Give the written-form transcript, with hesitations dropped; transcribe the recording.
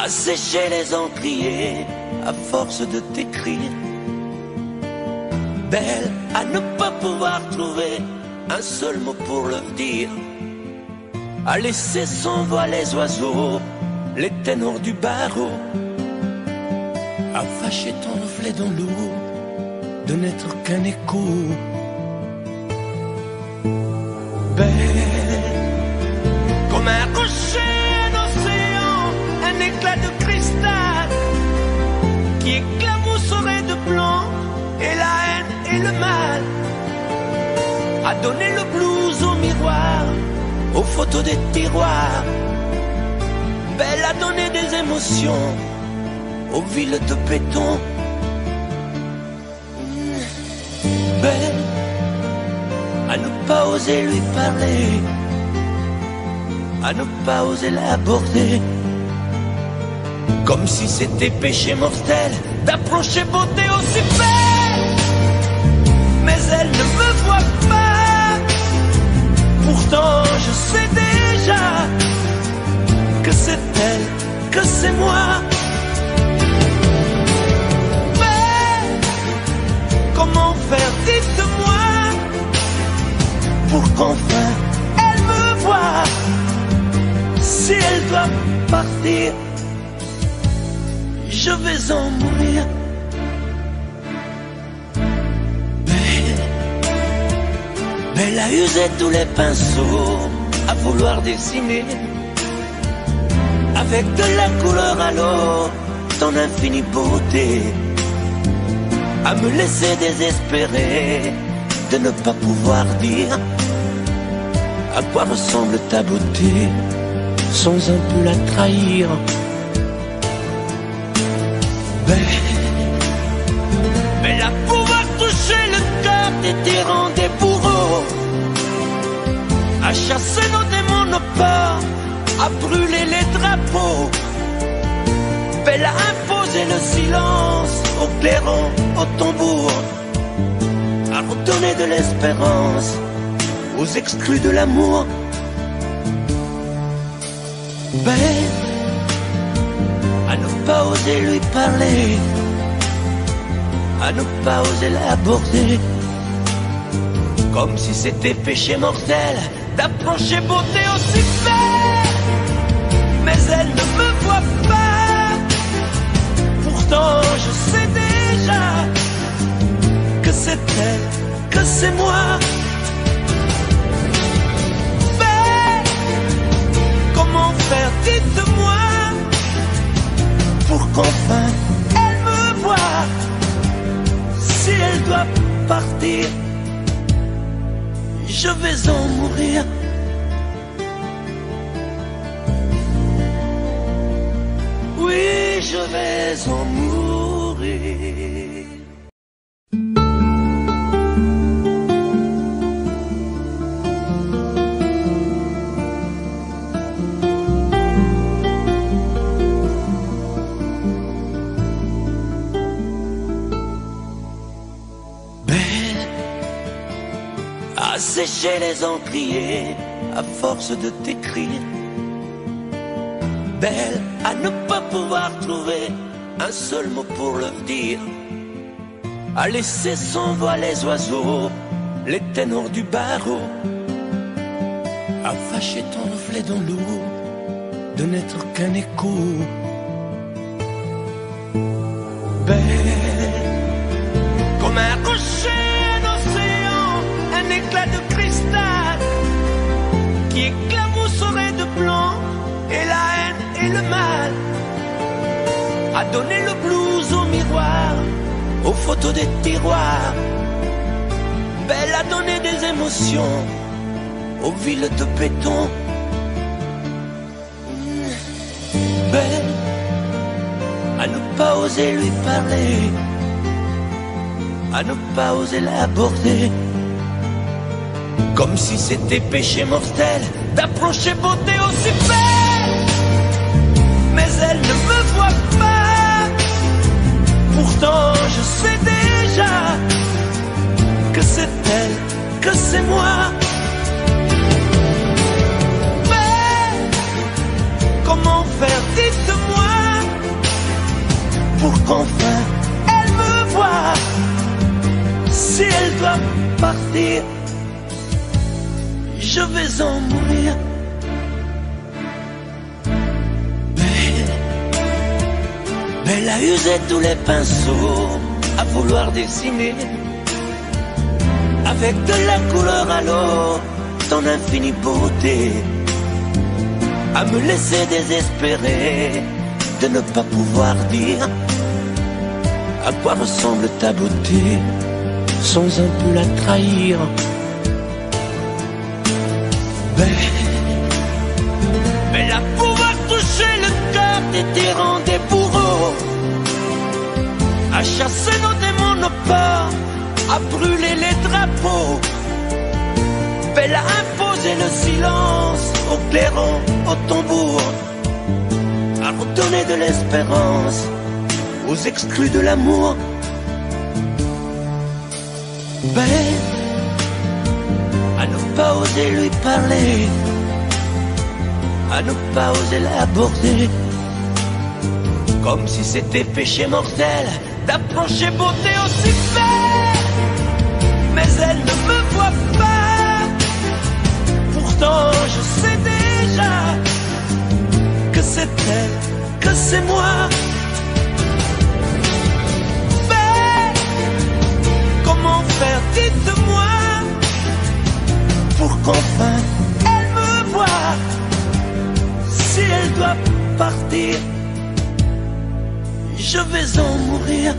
Assécher les encriers à force de t'écrire. Belle à ne pas pouvoir trouver un seul mot pour leur dire. À laisser sans voix les oiseaux, les ténors du barreau. À fâcher ton reflet dans l'eau, de n'être qu'un écho. Belle comme un rocher d'océan, un éclat de cristal qui éclabousserait de blanc et la haine et le mal. À donner le blues au miroir, aux photos des tiroirs. Belle à donner des émotions aux villes de béton. Belle à ne pas oser lui parler, à ne pas oser l'aborder, comme si c'était péché mortel d'approcher beauté aussi belle. Mais elle ne me voit pas, pourtant je sais déjà que c'est elle, que c'est moi. Mais comment faire, dites-moi, pour qu'enfin elle me voie. Si elle doit partir, je vais en mourir. Belle a usé tous les pinceaux à vouloir dessiner avec de la couleur à l'eau ton infinie beauté, à me laisser désespérer de ne pas pouvoir dire à quoi ressemble ta beauté sans un peu la trahir. Belle à pouvoir toucher le cœur des tyrans, des bourreaux, à chasser nos démons, nos peurs, à brûler les drapeaux. Belle à imposer le silence au clairon, au tambour, à redonner de l'espérance aux exclus de l'amour. Belle à ne pas oser lui parler, à ne pas oser l'aborder, comme si c'était péché mortel d'approcher beauté aussi belle. Mais elle ne me voit pas, pourtant je sais déjà que c'est elle, que c'est moi. Belle, comment faire, dites-moi, pour qu'enfin elle me voie. Si elle doit partir, je vais en mourir. Oui, je vais en mourir. Assécher les encriers à force de t'écrire. Belle à ne pas pouvoir trouver un seul mot pour leur dire. À laisser sans voix les oiseaux, les ténors du barreau. À fâcher ton reflet dans l'eau, de n'être qu'un écho. Belle comme un rocher d'océan, un éclat de cristal qui éclabousserait de blanc et la haine et le mal. À donner le blues au miroir, aux photos des tiroirs. Belle à donner des émotions aux villes de béton. Belle à ne pas oser lui parler, à ne pas oser l'aborder, comme si c'était péché mortel d'approcher beauté aussi belle. Mais elle ne me voit pas, pourtant je sais déjà que c'est elle, que c'est moi. Mais comment faire, dites-moi, qu'enfin elle me voie. Si elle doit partir, je vais en mourir. Elle a usé tous les pinceaux à vouloir dessiner avec de la couleur à l'eau ton infinie beauté, à me laisser désespérer de ne pas pouvoir dire à quoi ressemble ta beauté sans un peu la trahir. Mais à pouvoir toucher le cœur des tyrans, des bourreaux, à chasser nos démons, nos peurs, à brûler les drapeaux. Elle a imposé le silence au clairon, au tambour, à redonner de l'espérance aux exclus de l'amour. À ne pas oser lui parler, à ne pas oser l'aborder, comme si c'était péché mortel d'approcher beauté aussi belle. Mais elle ne me voit pas, pourtant je sais déjà que c'est elle, que c'est moi. Mais comment faire, dites-moi, pour qu'enfin elle me voie. Si elle doit partir, je vais en mourir.